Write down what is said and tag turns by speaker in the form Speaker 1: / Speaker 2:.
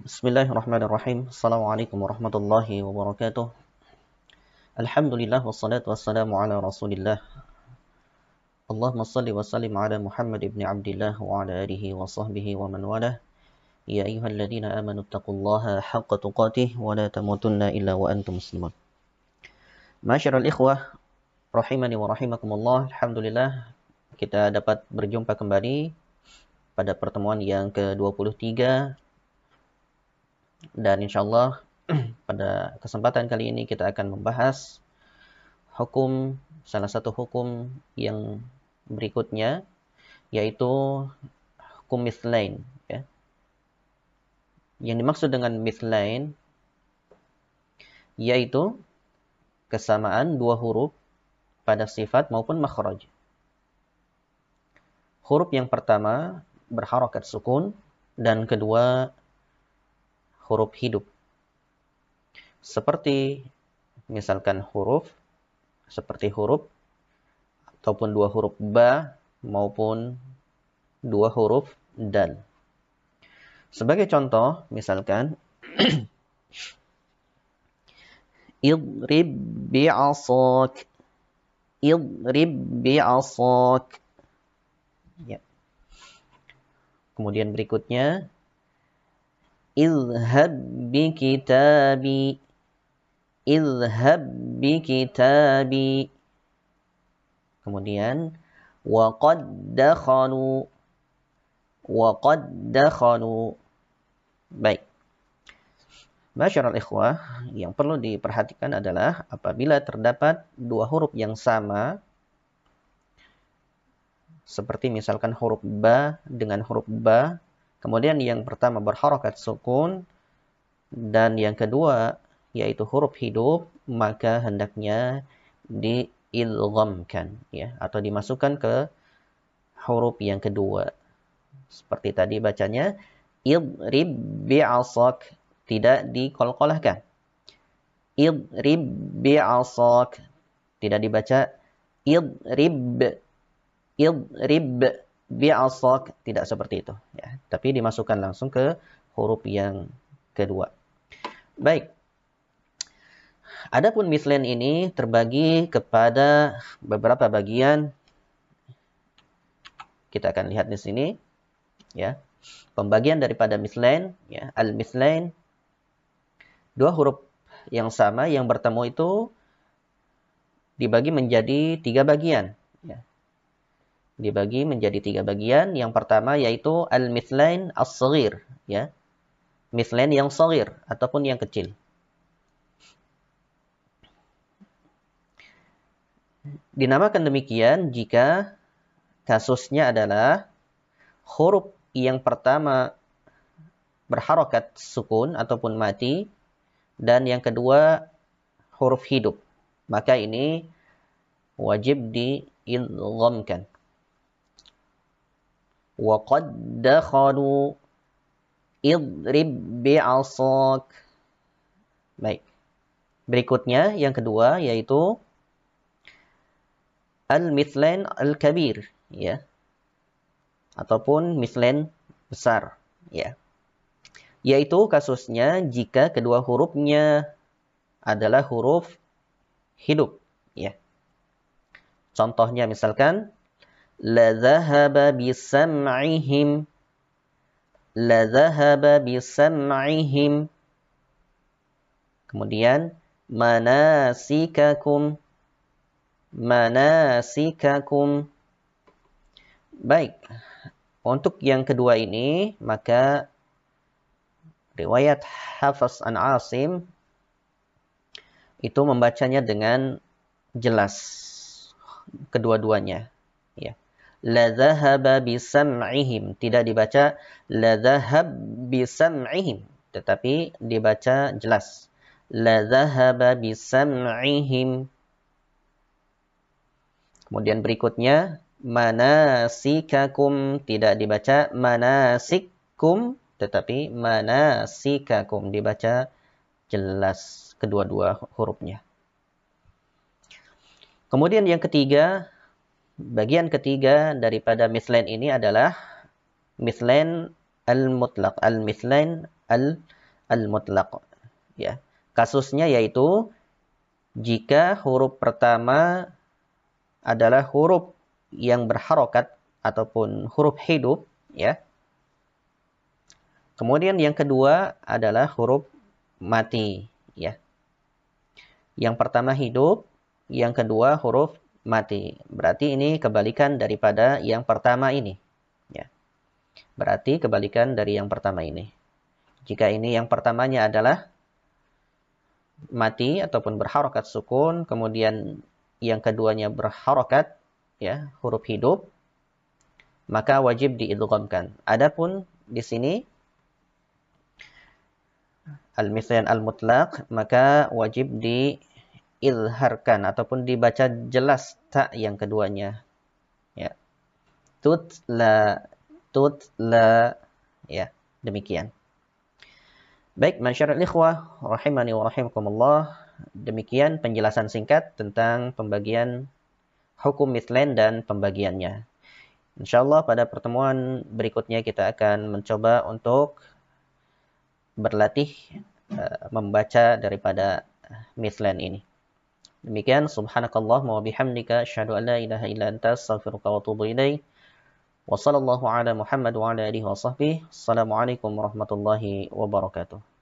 Speaker 1: Bismillahirrahmanirrahim. Assalamualaikum warahmatullahi wabarakatuh. Alhamdulillah wassalatu wassalamu ala Rasulillah. Allahumma shalli wa sallim ala Muhammad ibn Abdillah wa ala alihi wa sahbihi wa man walah. Ya ayyuhalladzina amanu taqullaha haqqa tuqatih wa la tamutunna illa wa antum muslimun. Ma'asyiral ikhwah rahimani wa rahimakumullah. Alhamdulillah kita dapat berjumpa kembali pada pertemuan yang ke-23 dan insyaallah pada kesempatan kali ini kita akan membahas salah satu hukum yang berikutnya, yaitu hukum mithlain. Ya. Yang dimaksud dengan mithlain yaitu kesamaan dua huruf pada sifat maupun makhraj. Huruf yang pertama berharakat sukun dan kedua huruf hidup. Seperti misalkan huruf ataupun dua huruf ba maupun dua huruf dal. Sebagai contoh, misalkan idrib bi'asak. Idrib bi'asak. Ya. Kemudian berikutnya idhhab bikitabi. Idhhab bikitabi. Kemudian waqad dakhalu. Waqad dakhalu. Baik. Masyarul ikhwah, yang perlu diperhatikan adalah apabila terdapat dua huruf yang sama, seperti misalkan huruf ba dengan huruf ba, kemudian yang pertama berharakat sukun dan yang kedua yaitu huruf hidup, maka hendaknya diidghamkan, ya, atau dimasukkan ke huruf yang kedua. Seperti tadi bacanya idrib bi'asak, tidak diqalqalahkan. Idrib bi'asak, tidak dibaca idrib bi'asak, tidak seperti itu, ya, tapi dimasukkan langsung ke huruf yang kedua. Baik. Adapun mithlain ini terbagi kepada beberapa bagian. Kita akan lihat di sini, ya. Pembagian daripada mithlain, ya, al-mithlain, dua huruf yang sama yang bertemu itu dibagi menjadi tiga bagian, ya. Dibagi menjadi tiga bagian. Yang pertama yaitu al-mithlain as-shaghir, ya. Mithlain yang shaghir ataupun yang kecil. Dinamakan demikian jika kasusnya adalah huruf yang pertama berharakat sukun ataupun mati dan yang kedua huruf hidup. Maka ini wajib diidghamkan. Wa qad dakhalu idrib bi'asak. Baik. Berikutnya yang kedua yaitu al-mithlain al-kabir, ya. Ataupun mithlain besar, ya. Yaitu kasusnya jika kedua hurufnya adalah huruf hidup, ya. Contohnya misalkan la dhahaba bisam'ihim. La dhahaba bisam'ihim. Kemudian manasikakum. Manasikakum. Baik. Untuk yang kedua ini, maka riwayat Hafs an Asim itu membacanya dengan jelas kedua-duanya, ya. La dhahaba bisam'ihim, tidak dibaca la dhahab bisam'ihim, tetapi dibaca jelas la dhahaba bisam'ihim. Kemudian berikutnya manasikakum, tidak dibaca manasikum, tetapi manasikakum, dibaca jelas kedua-dua hurufnya. Kemudian yang ketiga, bagian ketiga daripada mithlain ini adalah mithlain al-mutlaq, al-mithlain al-mutlaq. Ya. Kasusnya yaitu jika huruf pertama adalah huruf yang berharokat ataupun huruf hidup, ya. Kemudian yang kedua adalah huruf mati, ya. Yang pertama hidup, yang kedua huruf mati. Berarti ini kebalikan daripada yang pertama ini, ya. Berarti kebalikan dari yang pertama ini. Jika ini yang pertamanya adalah mati ataupun berharokat sukun, kemudian yang keduanya berharokat, ya, huruf hidup, maka wajib diidghamkan. Adapun di sini al-mislan al-mutlaq, maka wajib diizharkan ataupun dibaca jelas ta yang keduanya. Ya. Tutla, tutla, ya, demikian. Baik, masyarakat ikhwah rahimani wa rahimakumullah, demikian penjelasan singkat tentang pembagian hukum mislan dan pembagiannya. Insyaallah pada pertemuan berikutnya kita akan mencoba untuk berlatih membaca daripada mislan ini. Demikian, subhanakallahumma wa bihamdika asyhadu an la ilaha illa anta astaghfiruka wa atubu ilaik. Wa sallallahu ala Muhammad wa ala alihi wa sahbihi. Assalamualaikum warahmatullahi wabarakatuh.